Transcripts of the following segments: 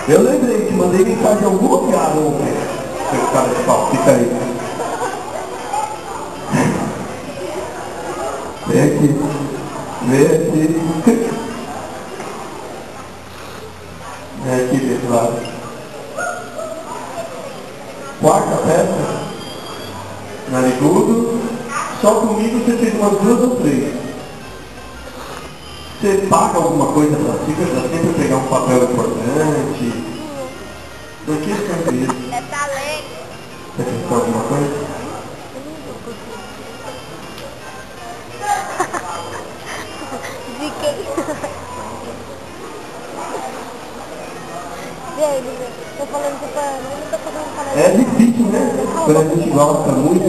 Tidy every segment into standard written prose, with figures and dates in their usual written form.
Eu lembrei que mandei mensagem em algum lugar ontem. Seu cara de pau, fica aí. Vem aqui. Vem aqui. Vem aqui desse lado. Quarta peça. Narigudo. Só comigo você fez umas 2 ou 3. Você paga alguma coisa pra si, pra sempre pegar um papel importante? Do que você fez? É talento. Você fez alguma coisa? De quem? E aí, tô falando de pano, eu não tô fazendo palestra. É difícil, né? Quando a gente gosta muito.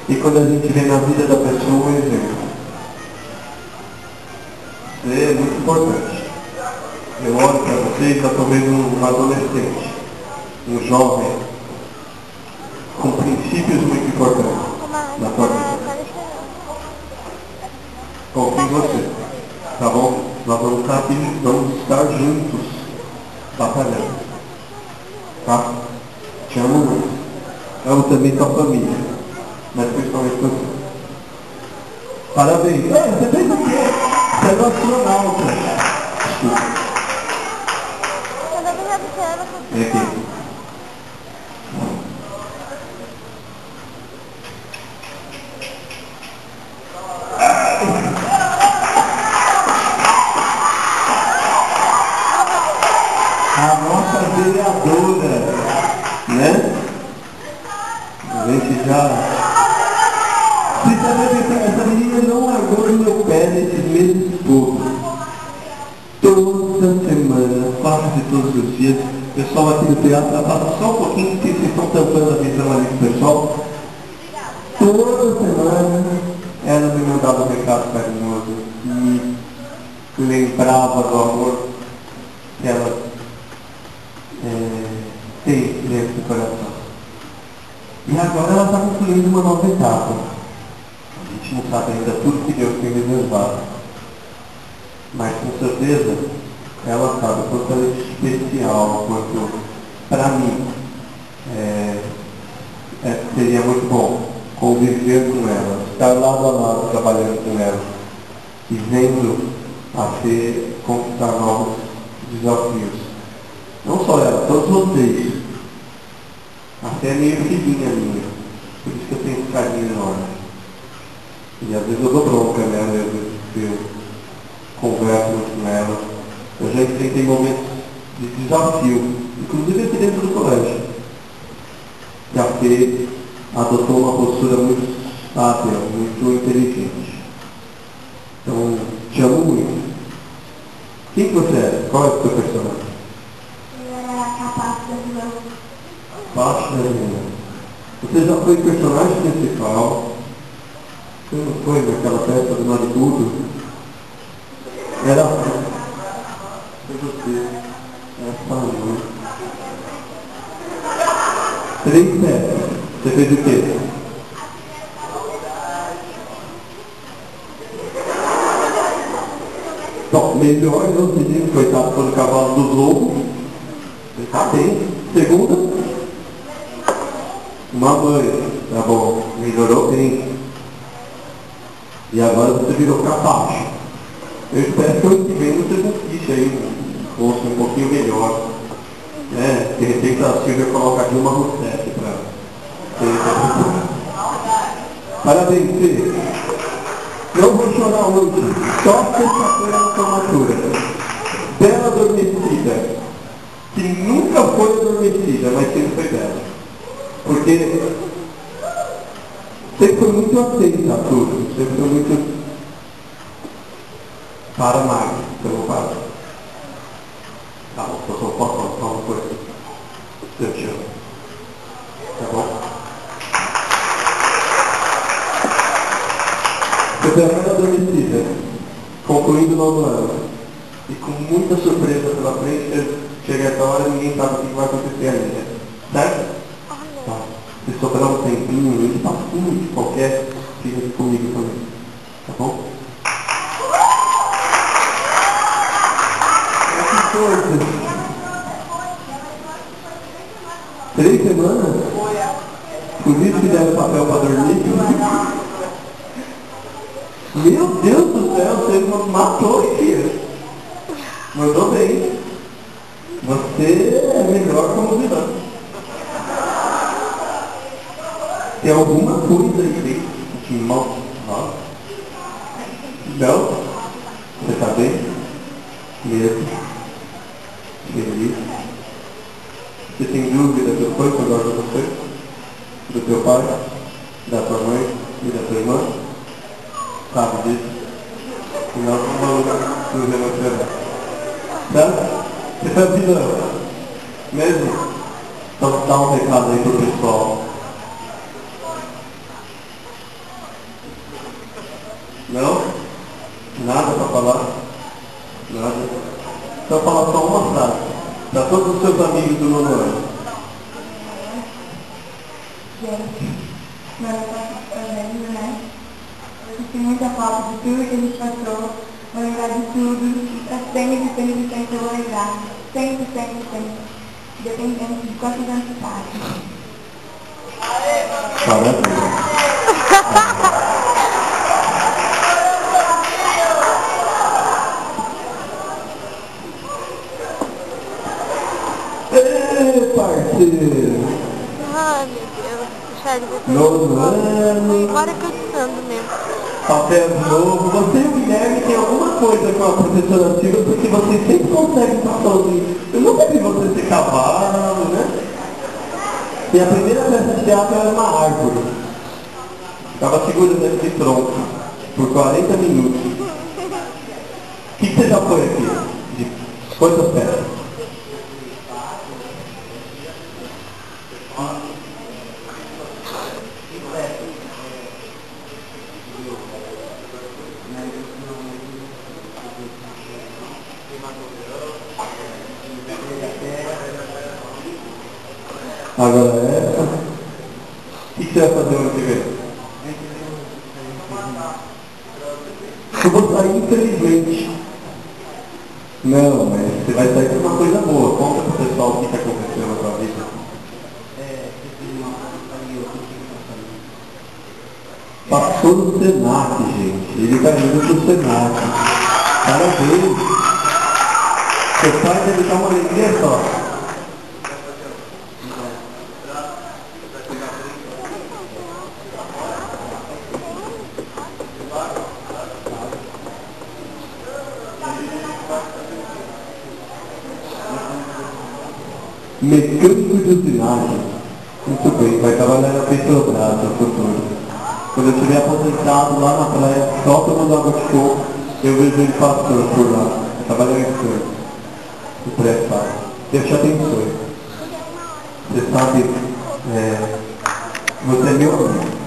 E quando a gente vê na vida da pessoa um exemplo. Isso é muito importante. Eu olho para vocês, eu estou vendo um adolescente, um jovem, com princípios muito importantes na sua vida. Confio em você, tá bom? Nós vamos estar aqui, vamos estar juntos, batalhando, tá? Te amo muito. Amo também tua família, mas principalmente você. Parabéns. Você fez o quê? Você é do astronauta. Desculpa. Vem aqui. A nossa vereadora, né? A gente já... Essa menina não largou do meu pé nesses meses todos. Toda semana, quase todos os dias, o pessoal aqui do teatro passa só um pouquinho, porque vocês estão tampando a visão ali do pessoal. Toda semana ela me mandava um recado carinhoso e lembrava do amor que ela tem dentro do coração. E agora ela está concluindo uma nova etapa. A gente não sabe ainda tudo que Deus tem reservado. Mas com certeza ela sabe o quanto ela é especial, quanto para mim seria muito bom conviver com ela, estar lado a lado trabalhando com ela e vendo a conquistar novos desafios. Não só ela, todos vocês. Até meio filhinha minha. Por isso que eu tenho esse carinho enorme. E às vezes eu dou bronca nela, às vezes eu converso com ela. Eu já enfrentei momentos de desafio, inclusive aqui dentro do colégio. Já que adotou uma postura muito sábia, muito inteligente. Então, te amo muito. Quem que você é? Qual é o seu personagem? Eu era a Pátria da Menina. Pátria da Menina. Você já foi personagem principal? Você não foi naquela peça do Narigudo? Era foi você. Era sua 3 peças. Você fez o quê? Bom, melhor não se diz, coitado, foi no cavalo do lobo. Você tá bem. Segunda? Uma mãe. Tá bom. Melhorou bem. E agora você virou capacho. Eu espero que ano que vem você conquiste aí um rosto um pouquinho melhor. Né? De repente a Silvia coloca aqui uma Rousseff para você. Parabéns, Fê. Não vou chorar hoje. Só sexta-feira na formatura. Bela adormecida. Que nunca foi adormecida, mas sempre foi bela. Porque sempre foi muito atenta a tudo. Sempre foi muito... Para mais, eu vou parar. Tá bom, eu só posso falar uma coisa. Eu te amo. Tá bom? Você é a adormecida, concluindo o novo ano. E com muita surpresa pela frente, chega essa hora e ninguém sabe o que vai acontecer ainda. Certo? Tá. Se sobrar um tempinho, um espacinho qualquer, fica comigo também. Tá bom? coisas. 3 semanas? Por isso que deram papel para dormir? Meu Deus do céu, você matou, filha. Mandou bem. Você é melhor como vilã. Tem alguma coisa aí dentro de mal? Não? Você está bem? Mesmo? Feliz? Você tem dúvida do foi que eu gosto de você? Do teu pai? Da tua mãe? E da tua irmã? Sabe disso? E nós não vamos nos emocionar. Certo? Você está vilão? Mesmo? Então dá um recado aí pro pessoal. Não? Nada para falar? Nada? Então fala só uma frase. Para todos os seus amigos do nono ano. Gente, nós estamos fazendo, né? Eu senti muita falta de tudo que a gente passou. Vou lembrar de tudo. Sempre eu vou lembrar. Sempre. Independente de quantos anos que passem. Parabéns. Parceiro! Ai, meu Deus. Charlie, você Nono ano. agora cansando mesmo. Papel novo. Você e o Guilherme tem alguma coisa com a professora Silva, porque vocês sempre conseguem estar sozinhos. Eu nunca vi vocês ser cavalo, né? E a primeira peça de teatro era uma árvore. Ficava segurando esse tronco por 40 minutos. O que você já foi aqui? De quantas peças? Agora essa. O que você vai fazer ano que vem? Eu vou sair, infelizmente. Não, mas você vai sair com uma coisa boa. Conta pro pessoal o que está acontecendo na sua vida. Passou no Senac, gente. Ele vai indo pro Senac. Parabéns. Seu pai deve dar uma alegria só. Mecânico de usinagem. Muito bem, vai trabalhar na Petrobras no futuro. Quando eu estiver aposentado lá na praia, só tomando água de coco, eu vejo ele passando por lá, trabalhando em canto. O pré-pai. Deus te abençoe. Você sabe, você é meu amigo.